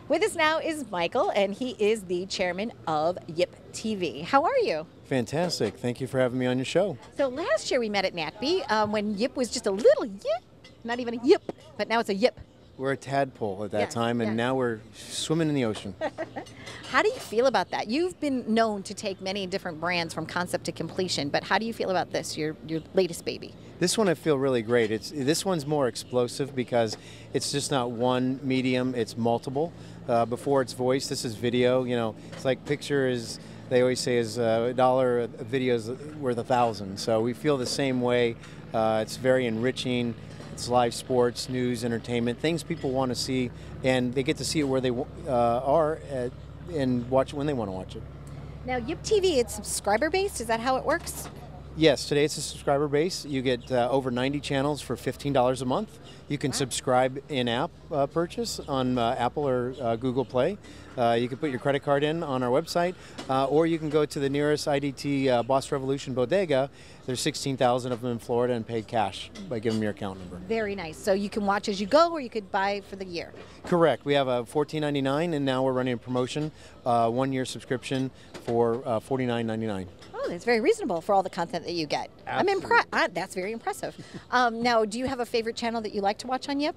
With us now is Michael, and he is the chairman of YIP TV. How are you? Fantastic. Thank you for having me on your show. So last year we met at NATPE when YIP was just a little yip, not even a yip, but now it's a yip. We're a tadpole at that Yes, time, and yes. now we're swimming in the ocean. How do you feel about that? You've been known to take many different brands from concept to completion, but how do you feel about this, your latest baby? This one I feel really great. This one's more explosive because it's just not one medium, it's multiple. Before it's voice, this is video. You know, it's like picture is, they always say, is $1, a video is worth 1,000. So we feel the same way. It's very enriching. It's live sports, news, entertainment, things people want to see, and they get to see it where they are and watch it when they want to watch it. Now, YIP TV, it's subscriber-based. Is that how it works? Yes, today it's a subscriber base. You get over 90 channels for $15 a month. You can subscribe in-app purchase on Apple or Google Play. You can put your credit card in on our website, or you can go to the nearest IDT Boss Revolution bodega. There's 16,000 of them in Florida, and pay cash by giving them your account number. Very nice. So you can watch as you go, or you could buy for the year. Correct. We have a $14.99, and now we're running a promotion, 1-year subscription for $49.99. Oh, that's very reasonable for all the content that you get. Absolutely. I'm impressed. That's very impressive. Now, do you have a favorite channel that you like to watch on YIP?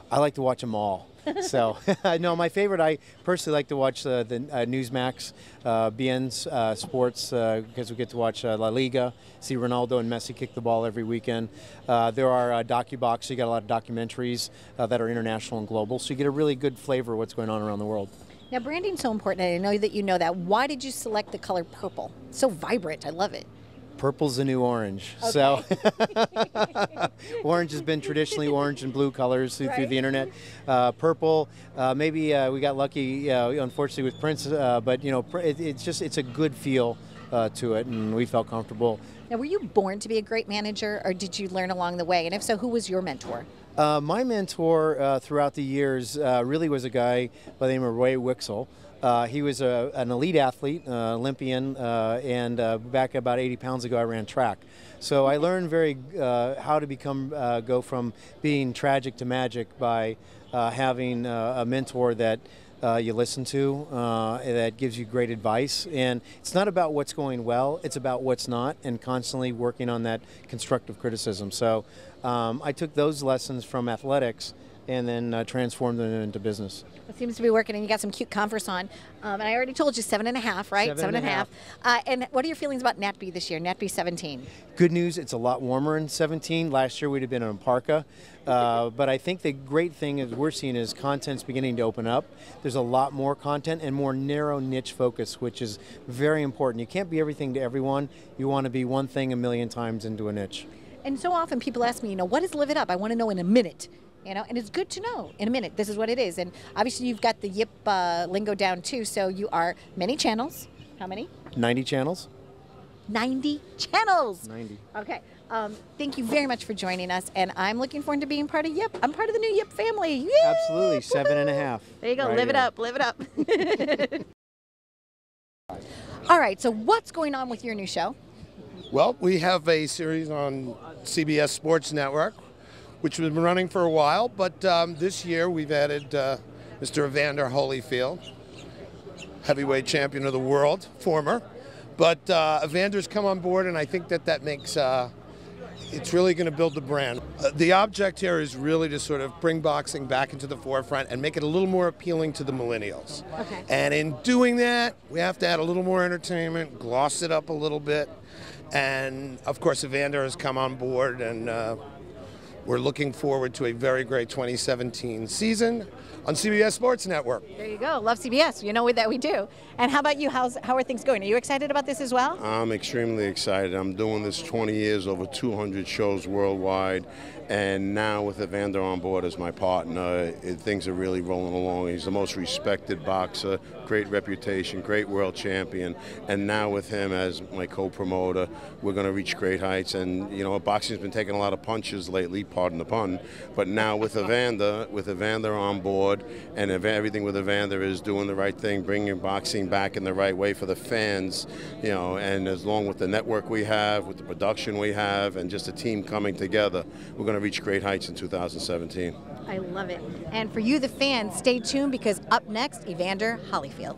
I like to watch them all. So, no, my favorite, I personally like to watch the Newsmax, BN's Sports, because we get to watch La Liga, see Ronaldo and Messi kick the ball every weekend. There are DocuBox, so you got a lot of documentaries that are international and global, so you get a really good flavor of what's going on around the world. Now, branding's so important, and I know that you know that. Why did you select the color purple? So vibrant. I love it. Purple's the new orange. Okay. So orange has been traditionally orange and blue colors through the internet. Purple, maybe we got lucky, unfortunately, with Prince, but you know, it's a good feel to it, and we felt comfortable. Now, were you born to be a great manager, or did you learn along the way? And if so, who was your mentor? My mentor throughout the years really was a guy by the name of Ray Wixel. He was an elite athlete, Olympian, and back about 80 pounds ago I ran track. So I learned how to go from being tragic to magic by having a mentor that you listen to, that gives you great advice. And it's not about what's going well, it's about what's not, and constantly working on that constructive criticism. So I took those lessons from athletics and then transformed them into business. It seems to be working, and you got some cute Converse on. And I already told you 7.5, right? 7.5. And what are your feelings about NATPE this year, NATPE 17? Good news, it's a lot warmer in 17. Last year we'd have been in parka. But I think the great thing is we're seeing is content's beginning to open up. There's a lot more content and more narrow niche focus, which is very important. You can't be everything to everyone. You want to be one thing a million times into a niche. And so often people ask me, what is Live It Up? I want to know in a minute. And it's good to know in a minute. This is what it is. And obviously you've got the YIP lingo down too. So you are many channels. How many? 90 channels. 90 channels. 90. Okay. Thank you very much for joining us. And I'm looking forward to being part of YIP. I'm part of the new YIP family. Yay! Absolutely. 7.5. There you go. Right Live it here. up. Live it up. All right. So what's going on with your new show? Well, we have a series on CBS Sports Network, which has been running for a while, but this year we've added Mr. Evander Holyfield, heavyweight champion of the world, former. But Evander's come on board, and I think that makes, it's really going to build the brand. The object here is really to sort of bring boxing back into the forefront and make it a little more appealing to the millennials. Okay. And in doing that, we have to add a little more entertainment, gloss it up a little bit. And of course, Evander has come on board, and we're looking forward to a very great 2017 season on CBS Sports Network. There you go. Love CBS. You know that we do. And how about you? How are things going? Are you excited about this as well? I'm extremely excited. I'm doing this 20 years, over 200 shows worldwide, and now with Evander on board as my partner, things are really rolling along. He's the most respected boxer, great reputation, great world champion, and now with him as my co-promoter, we're going to reach great heights. And you know, boxing's been taking a lot of punches lately, pardon the pun. But now with Evander on board, and everything with Evander is doing the right thing, bringing boxing back in the right way for the fans, you know, and as long with the network we have, with the production we have, and just a team coming together, we're going to reach great heights in 2017. I love it. And for you, the fans, stay tuned because up next, Evander Holyfield.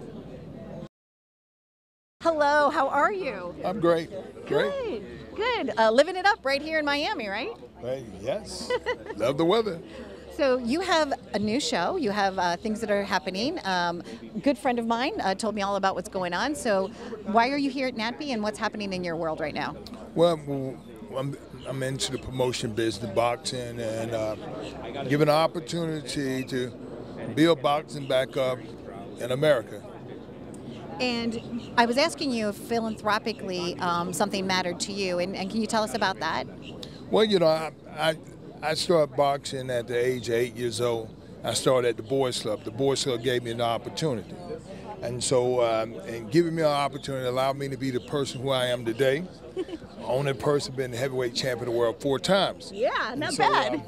Hello, how are you? I'm great. Good, good. Living it up right here in Miami, right? Hey, yes. Love the weather. So you have a new show. You have things that are happening. A good friend of mine told me all about what's going on. So why are you here at NATPE and what's happening in your world right now? Well, I'm into the promotion business, boxing, and given an opportunity to build boxing back up in America. And I was asking you if philanthropically something mattered to you, and can you tell us about that? Well, you know, I started boxing at the age of 8 years old. I started at the Boys Club. The Boys Club gave me an opportunity. And so, and giving me an opportunity allowed me to be the person who I am today. Only person been the heavyweight champion of the world 4 times. Yeah, not bad.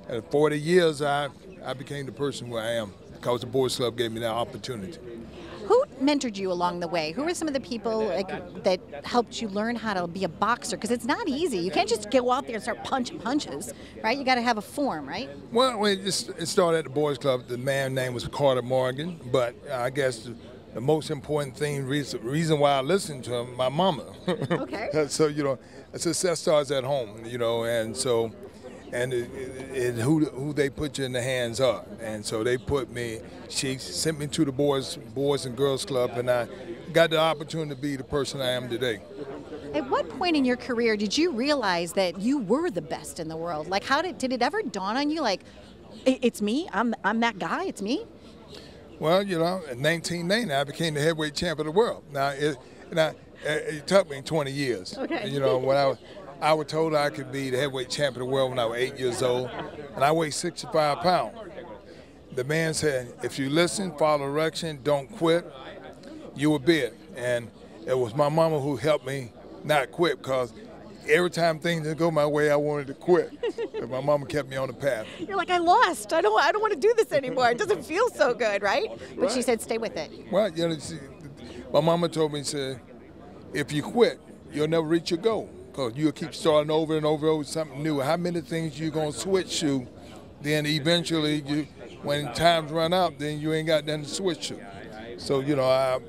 At 40 years, I became the person who I am because the Boys Club gave me that opportunity. Who mentored you along the way? Who were some of the people that helped you learn how to be a boxer? Because it's not easy. You can't just go out there and start punching punches, right? You got to have a form, right? Well, it started at the Boys Club. The man's name was Carter Morgan, but I guess the most important thing, reason why I listened to him, my mama. Okay. So, you know, success starts at home, you know, and so, and who they put you in the hands of. And so they put me, she sent me to the Boys and Girls Club, and I got the opportunity to be the person I am today. At what point in your career did you realize that you were the best in the world? Like, how did it ever dawn on you, like, it's me, I'm that guy, it's me? Well, you know, in 1990, I became the heavyweight champion of the world. Now, it took me 20 years. Okay. You know, when I was told I could be the heavyweight champion of the world when I was 8 years old, and I weighed 65 pounds. The man said, if you listen, follow direction, don't quit, you will be it. And it was my mama who helped me not quit, because every time things didn't go my way, I wanted to quit. But my mama kept me on the path. You're like, I lost. I don't want to do this anymore. It doesn't feel so good, right? But she said, stay with it. Well, you know, my mama told me, said, if you quit, you'll never reach your goal, because you'll keep starting over and over with something new. How many things you gonna switch to? Then eventually, when times run out, then you ain't got nothing to switch to. So, you know, at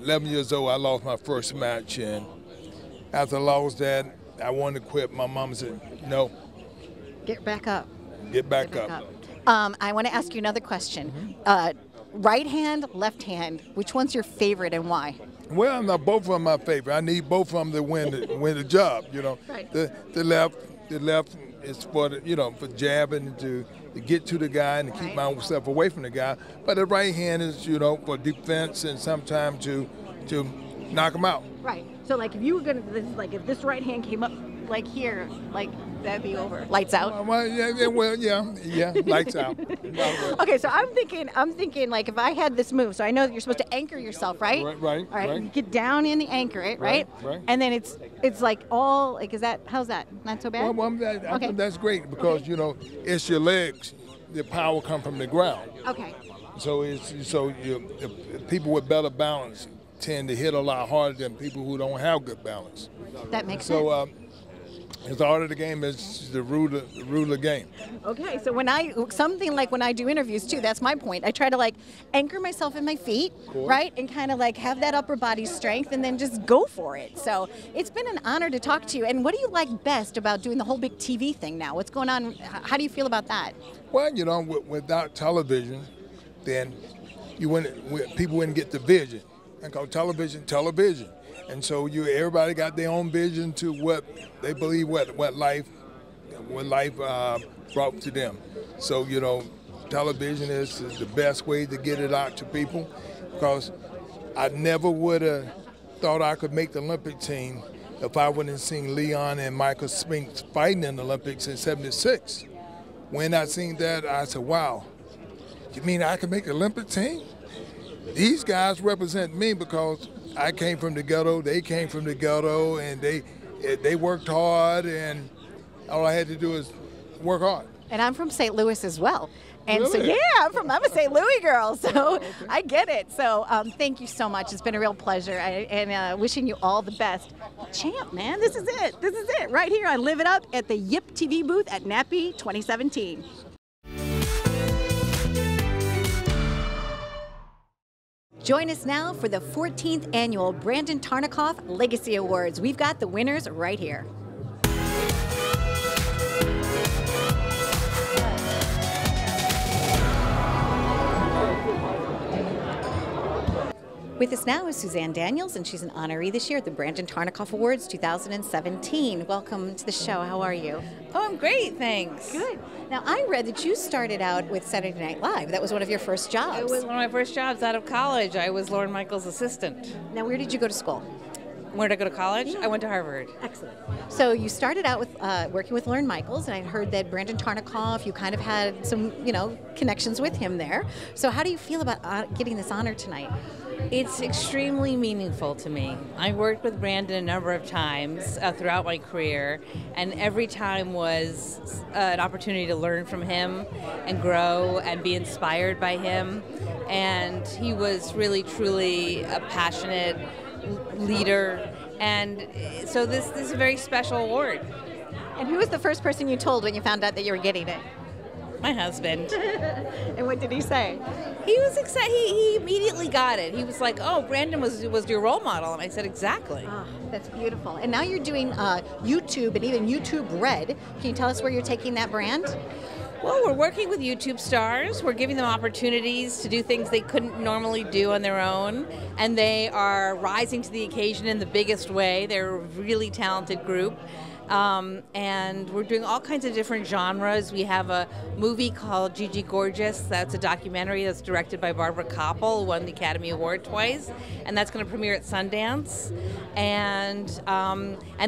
11 years old, I lost my first match, and after I lost that, I wanted to quit. My mom said, no. Get back up. Get back up. I want to ask you another question. Right hand, left hand, which one's your favorite and why? Well, no, both of them are my favorite. I need both of them to win the job, you know. Right. The left is for the, you know, for jabbing to get to the guy and to keep myself away from the guy. But the right hand is, you know, for defense and sometimes to knock him out. Right. So like if you were gonna, if this right hand came up like here, like that'd be over. Lights out. Well, yeah, lights out. Okay, so I'm thinking like if I had this move, so I know that you're supposed to anchor yourself, right? Right. All right. You get down in the anchor it, right? Right. And then it's like all like how's that? Not so bad? Well, I think that's great because you know it's your legs. The power come from the ground. Okay. So people with better balance tend to hit a lot harder than people who don't have good balance. That makes sense. So the art of the game is the rule of the game. Okay, so when I do interviews too, that's my point. I try to like anchor myself in my feet, right, and kind of like have that upper body strength, and then just go for it. So it's been an honor to talk to you. And what do you like best about doing the whole big TV thing now? What's going on? How do you feel about that? Well, you know, without television, then people wouldn't get the vision. And call television. And so everybody got their own vision to what they believe what life brought to them. So, you know, television is the best way to get it out to people, because I never would have thought I could make the Olympic team if I wouldn't have seen Leon and Michael Spinks fighting in the Olympics in '76. When I seen that, I said, wow, you mean I could make the Olympic team? These guys represent me because I came from the ghetto, they came from the ghetto, and they worked hard, and All I had to do is work hard. And I'm from St. Louis as well. And so, Really? yeah, I'm a St. Louis girl, so I get it. So thank you so much. It's been a real pleasure, and wishing you all the best. Champ, man, this is it. This is it, right here on Live It Up at the YIP TV booth at NATPE 2017. Join us now for the 14th annual Brandon Tarnikoff Legacy Awards. We've got the winners right here. With us now is Suzanne Daniels, and she's an honoree this year at the Brandon Tarnikoff Awards 2017. Welcome to the show. How are you? Oh, I'm great, thanks. Good. Now, I read that you started out with Saturday Night Live. That was one of your first jobs. It was one of my first jobs out of college. I was Lorne Michaels' assistant. Now, where did you go to school? Where did I go to college? I went to Harvard. Excellent. So you started out with working with Lorne Michaels, and I heard that Brandon Tarnikoff, you kind of had some, connections with him there. So how do you feel about getting this honor tonight? It's extremely meaningful to me. I worked with Brandon a number of times throughout my career, and every time was an opportunity to learn from him and grow and be inspired by him. And he was really, truly a passionate leader, and so this is a very special award. And who was the first person you told when you found out that you were getting it? My husband. And what did he say? He was excited. He immediately got it. He was like, "Oh, Brandon was your role model," and I said, "Exactly." Oh, that's beautiful. And now you're doing YouTube and even YouTube Red. Can you tell us where you're taking that brand? Well, we're working with YouTube stars. We're giving them opportunities to do things they couldn't normally do on their own, and they are rising to the occasion in the biggest way. They're a really talented group. And we're doing all kinds of different genres. We have a movie called Gigi Gorgeous. That's a documentary that's directed by Barbara Koppel, who won the Academy Award twice, and that's going to premiere at Sundance. And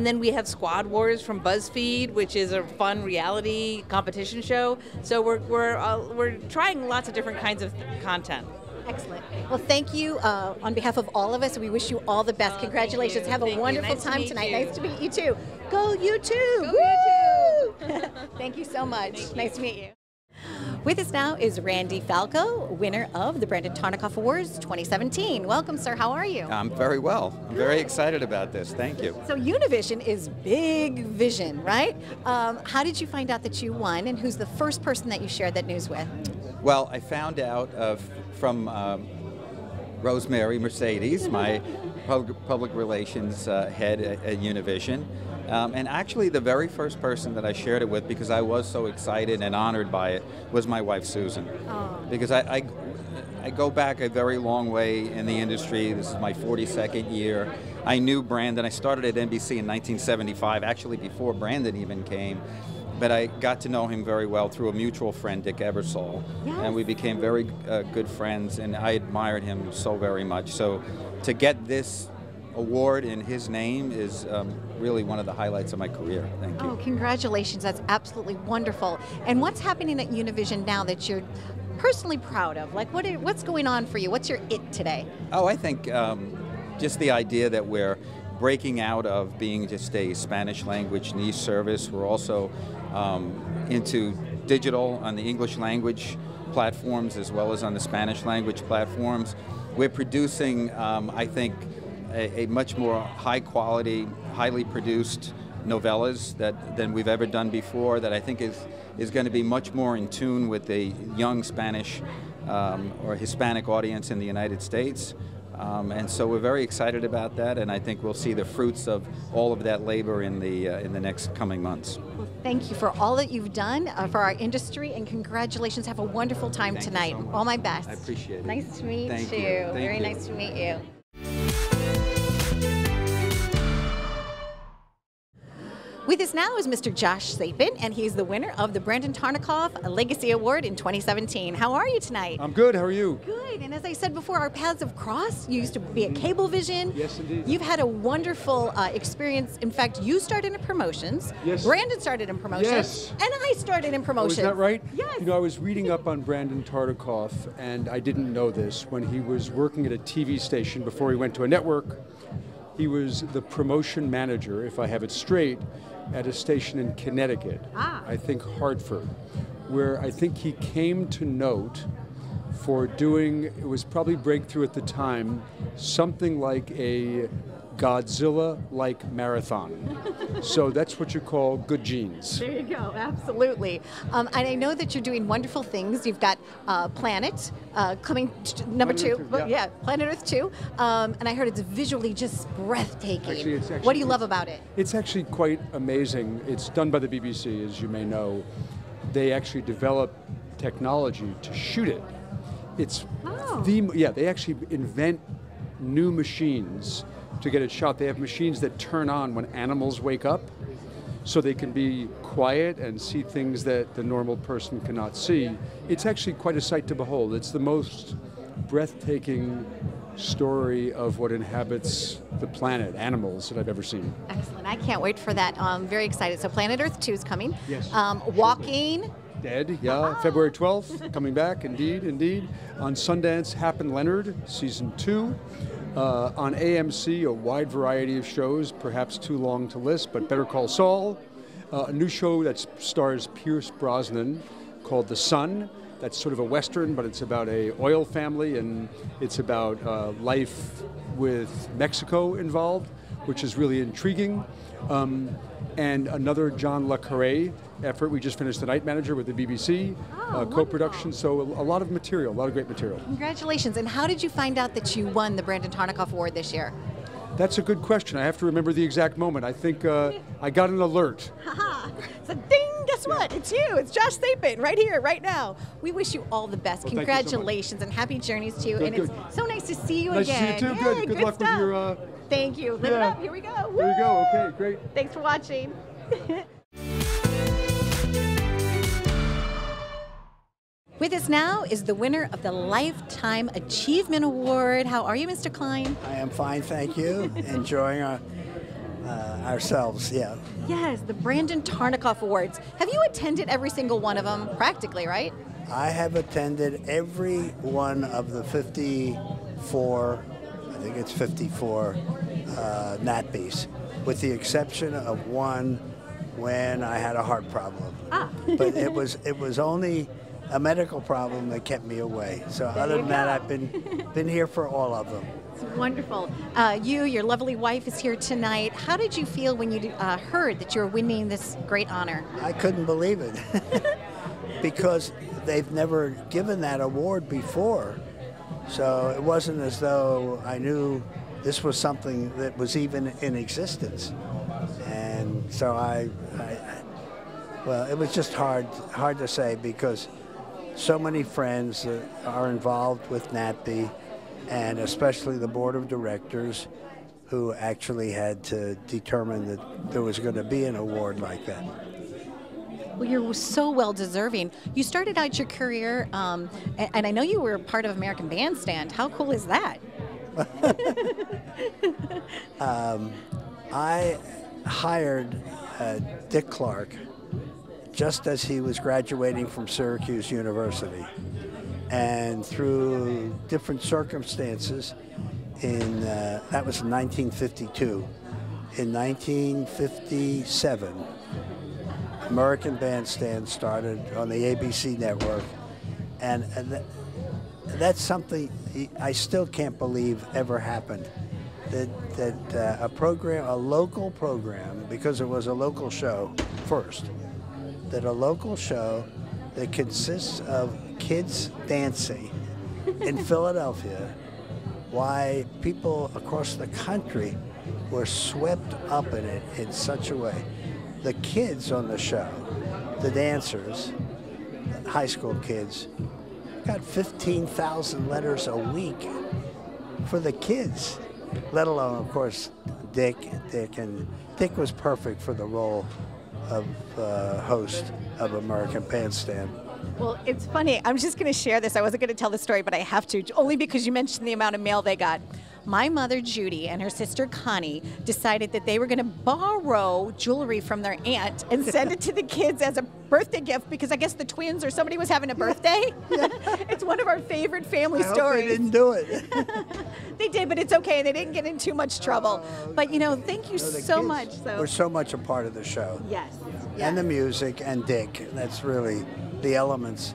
then we have Squad Wars from BuzzFeed, which is a fun reality competition show. So we're trying lots of different kinds of content. Excellent. Well, thank you on behalf of all of us. We wish you all the best. Congratulations. Have a wonderful time tonight. Nice to meet you, too. Go YouTube! Go YouTube! Thank you so much. Nice to meet you. With us now is Randy Falco, winner of the Brandon Tarnikoff Awards 2017. Welcome, sir. How are you? I'm very well. I'm very excited about this. Thank you. So Univision is big vision, right? How did you find out that you won, and who's the first person that you shared that news with? Well, I found out from Rosemary Mercedes, my public relations head at Univision. And actually the very first person that I shared it with, because I was so excited and honored by it, was my wife Susan. Oh. Because I go back a very long way in the industry. This is my 42nd year. I knew Brandon. I started at NBC in 1975, actually before Brandon even came. But I got to know him very well through a mutual friend, Dick Ebersol. Yes. And we became very good friends, and I admired him so very much. So to get this award in his name is really one of the highlights of my career. Thank you. Oh, congratulations. That's absolutely wonderful. And what's happening at Univision now that you're personally proud of? Like, what's going on for you? What's your it today? Oh, I think just the idea that we're breaking out of being just a Spanish language niche service. We're also into digital on the English language platforms as well as on the Spanish language platforms. We're producing, I think, a much more high quality, highly produced novellas than we've ever done before, that I think is going to be much more in tune with the young Spanish or Hispanic audience in the United States. And so we're very excited about that, and I think we'll see the fruits of all of that labor in the next coming months. Well, thank you for all that you've done for our industry, and congratulations. Have a wonderful time tonight. So all my best. I appreciate it. Nice to meet Thank you. Thank Very you. nice to meet you. With us now is Mr. Josh Sapin, and he's the winner of the Brandon Tarnikoff Legacy Award in 2017. How are you tonight? I'm good. How are you? Good. And as I said before, our paths have crossed. You used to be at Cablevision. Yes, indeed. You've had a wonderful experience. In fact, you started in promotions. Yes. Brandon started in promotions. Yes. And I started in promotions. Oh, is that right? Yes. You know, I was reading up on Brandon Tarnikoff, and I didn't know this. When he was working at a TV station before he went to a network, he was the promotion manager, if I have it straight, at a station in Connecticut, I think Hartford, where I think he came to note for doing, it was probably breakthrough at the time, something like a Godzilla-like marathon. So that's what you call good genes. There you go, absolutely. And I know that you're doing wonderful things. You've got Planet coming number two. Yeah, Planet Earth 2. And I heard it's visually just breathtaking. Actually, what do you love about it? It's actually quite amazing. It's done by the BBC, as you may know. They actually develop technology to shoot it. It's they actually invent new machines to get it shot. They have machines that turn on when animals wake up, so they can be quiet and see things that the normal person cannot see. It's actually quite a sight to behold. It's the most breathtaking story of what inhabits the planet, animals, that I've ever seen. Excellent. I can't wait for that. I'm very excited. So Planet Earth 2 is coming. Yes. Walking. Dead, yeah. February 12th, coming back, indeed. On Sundance, Hap and Leonard, season 2. On AMC, a wide variety of shows, perhaps too long to list, but Better Call Saul. A new show that stars Pierce Brosnan called The Sun. That's sort of a Western, but it's about a oil family, and it's about life with Mexico involved, which is really intriguing. And another John le Carré effort. We just finished The Night Manager with the BBC, co-production, so a lot of material, a lot of great material. Congratulations. And how did you find out that you won the Brandon Tartikoff Award this year? That's a good question. I have to remember the exact moment. I think I got an alert. So ding, guess what? It's you. It's Josh Thapin right here, right now. We wish you all the best. Well, congratulations and happy journeys to you. Good, It's so nice to see you nice again. To see you too. Yeah, good luck stuff. with your... Thank you. Live it up. Here we go. Woo! There you go. Okay, great. Thanks for watching. With us now is the winner of the Lifetime Achievement Award. How are you, Mr. Klein? I am fine, thank you. Enjoying ourselves, yeah. Yes, the Brandon Tartikoff Awards. Have you attended every single one of them? Practically, right? I have attended every one of the 54, I think it's 54 NATPEs, with the exception of one when I had a heart problem. But it was only a medical problem that kept me away. So other than that, I've been here for all of them. It's wonderful. Your lovely wife is here tonight. How did you feel when you heard that you were winning this great honor? I couldn't believe it because they've never given that award before. So it wasn't as though I knew this was something that was even in existence. And so well, it was just hard to say because so many friends are involved with NATPE, and especially the board of directors who actually had to determine that there was going to be an award like that. Well, you're so well deserving. You started out your career, and I know you were part of American Bandstand. How cool is that? I hired Dick Clark just as he was graduating from Syracuse University. And through different circumstances, that was in 1952. In 1957, American Bandstand started on the ABC network, and that's something I still can't believe ever happened. That a local program, because it was a local show first, that a local show that consists of kids dancing in Philadelphia, why people across the country were swept up in it in such a way. The kids on the show, the dancers, high school kids, got 15,000 letters a week for the kids, let alone, of course, Dick. And Dick was perfect for the role of host of American Bandstand. Well, it's funny. I'm just going to share this. I wasn't going to tell the story, but I have to, only because you mentioned the amount of mail they got. my mother Judy and her sister Connie decided that they were going to borrow jewelry from their aunt and send it to the kids as a birthday gift because I guess the twins or somebody was having a birthday. It's one of our favorite family stories. Hope they didn't do it. They did, but it's okay. They didn't get in too much trouble. But you know, thank you so much. We're so much a part of the show. Yes. And the music and Dick. That's really the elements.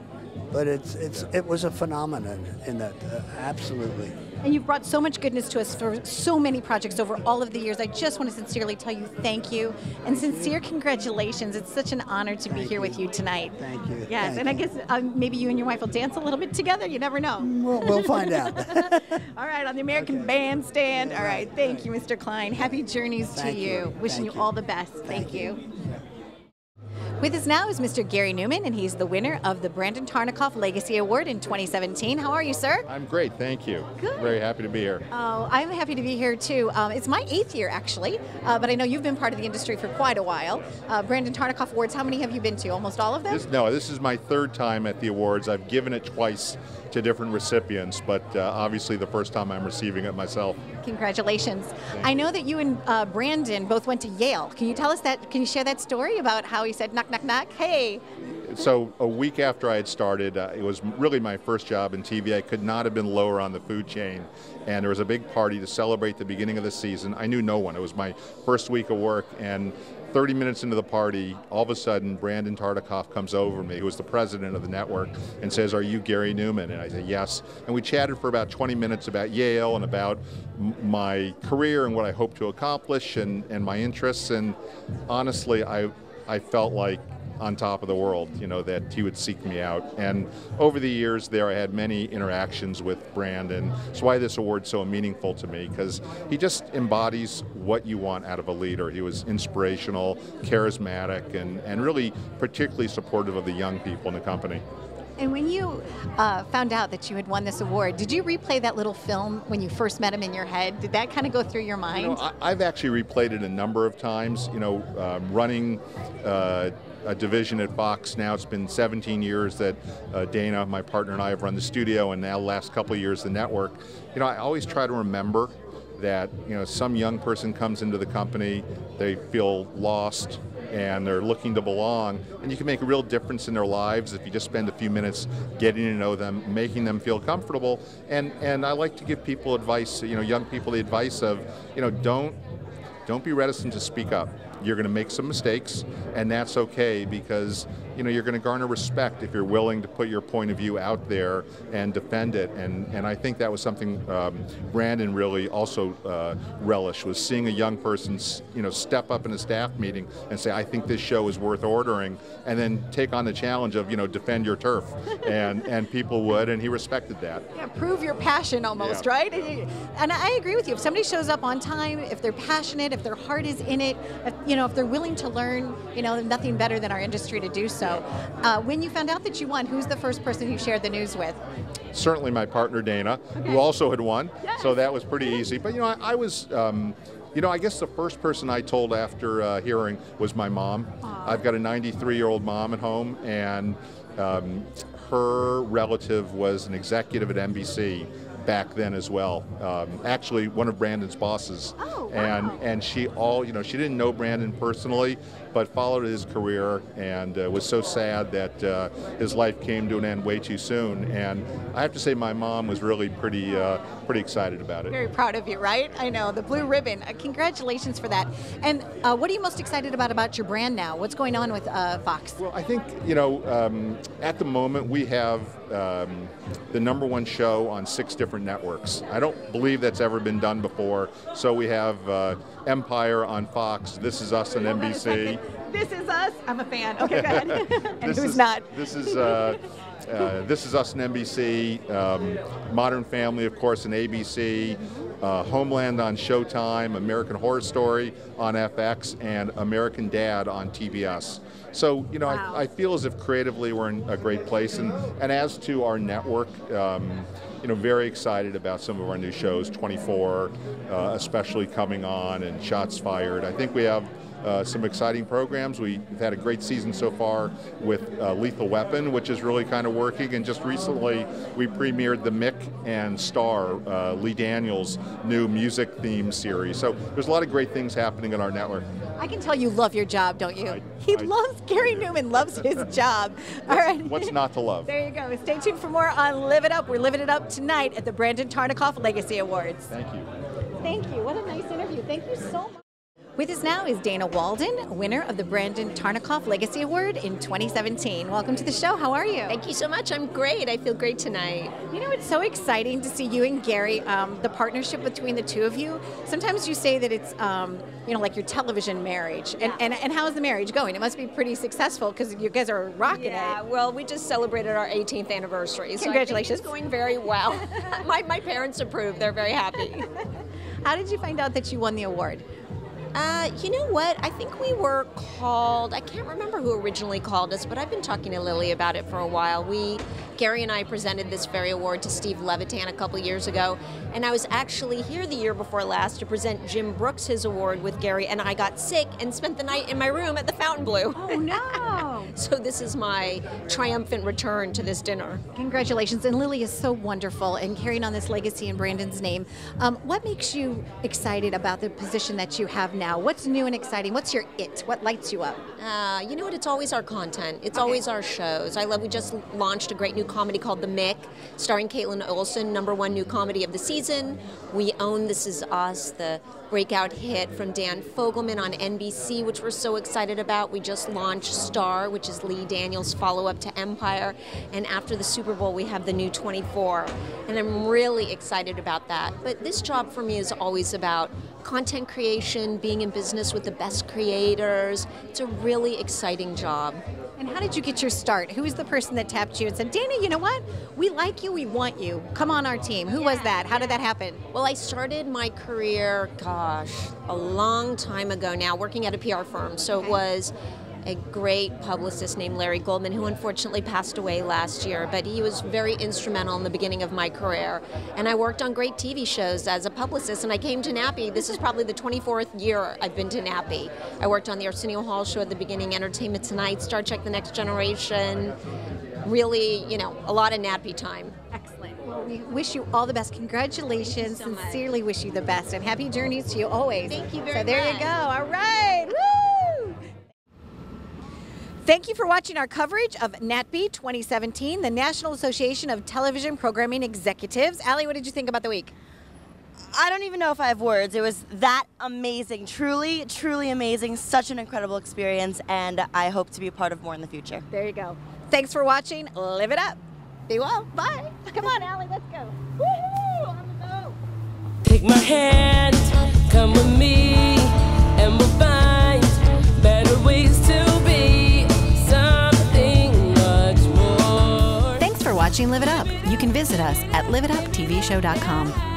But it was a phenomenon in that, absolutely. And you've brought so much goodness to us for so many projects over all of the years. I just want to sincerely tell you thank you and sincere congratulations. It's such an honor to be here with you tonight. Thank you. Yes, and I guess maybe you and your wife will dance a little bit together. You never know. We'll find out. All right, on the American Bandstand. All right, thank you, Mr. Klein. Happy journeys to you. Wishing you all the best. Thank you. With us now is Mr. Gary Newman, and he's the winner of the Brandon Tarnikoff Legacy Award in 2017. How are you, sir? I'm great, thank you. Good. Very happy to be here. Oh, I'm happy to be here too. It's my 8th year actually, but I know you've been part of the industry for quite a while. Brandon Tarnikoff Awards, how many have you been to? Almost all of them? This is my 3rd time at the awards. I've given it twice to different recipients, but obviously the first time I'm receiving it myself. Congratulations. I know that you and Brandon both went to Yale. Can you tell us that? Can you share that story about how he said, knock, knock, knock, hey? So a week after I had started, it was really my first job in TV. I could not have been lower on the food chain. And there was a big party to celebrate the beginning of the season. I knew no one. It was my first week of work. And 30 minutes into the party, all of a sudden, Brandon Tartikoff comes over to me, who was the president of the network, and says, "Are you Gary Newman?" And I said, "Yes." And we chatted for about 20 minutes about Yale and about my career and what I hope to accomplish and my interests. And honestly, I felt like on top of the world, you know, that he would seek me out. And over the years there, I had many interactions with Brandon. That's why this award's so meaningful to me, because he just embodies what you want out of a leader. He was inspirational, charismatic, and really particularly supportive of the young people in the company. And when you found out that you had won this award, did you replay that little film when you first met him in your head? Did that kind of go through your mind? You know, I've actually replayed it a number of times. You know, running a division at Fox now, it's been 17 years that Dana, my partner, and I have run the studio, and now the last couple of years the network. You know, I always try to remember that, you know, some young person comes into the company, they feel lost, and they're looking to belong, and you can make a real difference in their lives if you just spend a few minutes getting to know them, making them feel comfortable. And I like to give people advice, you know, young people the advice of, you know, don't be reticent to speak up. You're going to make some mistakes, and that's okay, because, you know, you're going to garner respect if you're willing to put your point of view out there and defend it. And I think that was something Brandon really also relished, was seeing a young person, you know, step up in a staff meeting and say, "I think this show is worth ordering," and then take on the challenge of, you know, defend your turf. And people would, and he respected that. Yeah, prove your passion almost, yeah. Right? And I agree with you. If somebody shows up on time, if they're passionate, if their heart is in it, if they're willing to learn, you know, nothing better than our industry to do so. When you found out that you won, who's the first person you shared the news with? Certainly my partner Dana, who also had won, so that was pretty easy. But, you know, I was, you know, I guess the first person I told after hearing was my mom. Aww. I've got a 93-year-old mom at home, and her relative was an executive at NBC back then as well. Actually, one of Brandon's bosses. Oh, wow. And she she didn't know Brandon personally, but followed his career, and was so sad that his life came to an end way too soon. And I have to say, my mom was really pretty excited about it. Very proud of you, right? I know, the blue ribbon. Congratulations for that. And what are you most excited about your brand now? What's going on with Fox? Well, I think, you know, at the moment we have the #1 show on 6 different networks. I don't believe that's ever been done before. So we have Empire on Fox, This Is Us on NBC. This Is Us? I'm a fan. Okay, go ahead. And who's not? This is Us on NBC, Modern Family, of course, on ABC, Homeland on Showtime, American Horror Story on FX, and American Dad on TBS. So, you know, wow. I feel as if creatively we're in a great place. And as to our network, you know, very excited about some of our new shows, 24, especially coming on, and Shots Fired. I think we have some exciting programs. We've had a great season so far with Lethal Weapon, which is really kind of working, and just recently we premiered the Mick and Star, Lee Daniels' new music theme series. So there's a lot of great things happening in our network. I can tell you love your job, don't you? Gary Newman loves his job. All right. What's not to love? There you go. Stay tuned for more on Live It Up. We're living it up tonight at the Brandon Tartikoff Legacy Awards. Thank you. Thank you. What a nice interview. Thank you so much. With us now is Dana Walden, winner of the Brandon Tartikoff Legacy Award in 2017. Welcome to the show. How are you? Thank you so much. I'm great. I feel great tonight. You know, it's so exciting to see you and Gary, the partnership between the two of you. Sometimes you say that it's, you know, like your television marriage. And how's the marriage going? It must be pretty successful because you guys are rocking it. Yeah, well, we just celebrated our 18th anniversary. So Congratulations. it's going very well. my parents approve. They're very happy. How did you find out that you won the award? You know what? I think we were called, I can't remember who originally called us, but I've been talking to Lily about it for a while. Gary and I presented this very award to Steve Levitan a couple years ago, and I was actually here the year before last to present Jim Brooks his award with Gary, and I got sick and spent the night in my room at the Fontainebleau. Oh, no. So this is my triumphant return to this dinner. Congratulations. And Lily is so wonderful and carrying on this legacy in Brandon's name. What makes you excited about the position that you have now? What's new and exciting? What's your it? What lights you up? You know what? It's always our content. It's always our shows. We just launched a great new comedy called The Mick, starring Caitlin Olsen, #1 new comedy of the season. We own This Is Us, the breakout hit from Dan Fogelman on NBC, which we're so excited about. We just launched Star, which is Lee Daniels' follow-up to Empire. And after the Super Bowl, we have the new 24. And I'm really excited about that. But this job for me is always about content creation, being in business with the best creators. It's a really exciting job. And how did you get your start? Who was the person that tapped you and said, Dana, you know what? We like you, we want you. Come on our team. Who was that? How did that happen? Well, I started my career, a long time ago now, working at a PR firm. So it was a great publicist named Larry Goldman, who unfortunately passed away last year, but he was very instrumental in the beginning of my career. And I worked on great TV shows as a publicist, and I came to NATPE. This is probably the 24th year I've been to NATPE. I worked on the Arsenio Hall show at the beginning, Entertainment Tonight, Star Trek The Next Generation. Really, you know, a lot of NATPE time. Excellent. Well, we wish you all the best. Congratulations. Thank you so Sincerely wish you the best, and happy journeys to you always. Thank you very much. So there you go. All right. Woo! Thank you for watching our coverage of NATPE 2017, the National Association of Television Programming Executives. Allie, what did you think about the week? I don't even know if I have words. It was that amazing. Truly, truly amazing. Such an incredible experience, and I hope to be a part of more in the future. There you go. Thanks for watching. Live it up. Be well. Bye. Come on, Allie, let's go. Woohoo! On the go. Take my hand, come with me, and we'll find better ways to be something much more. Thanks for watching Live It Up. You can visit us at liveituptvshow.com.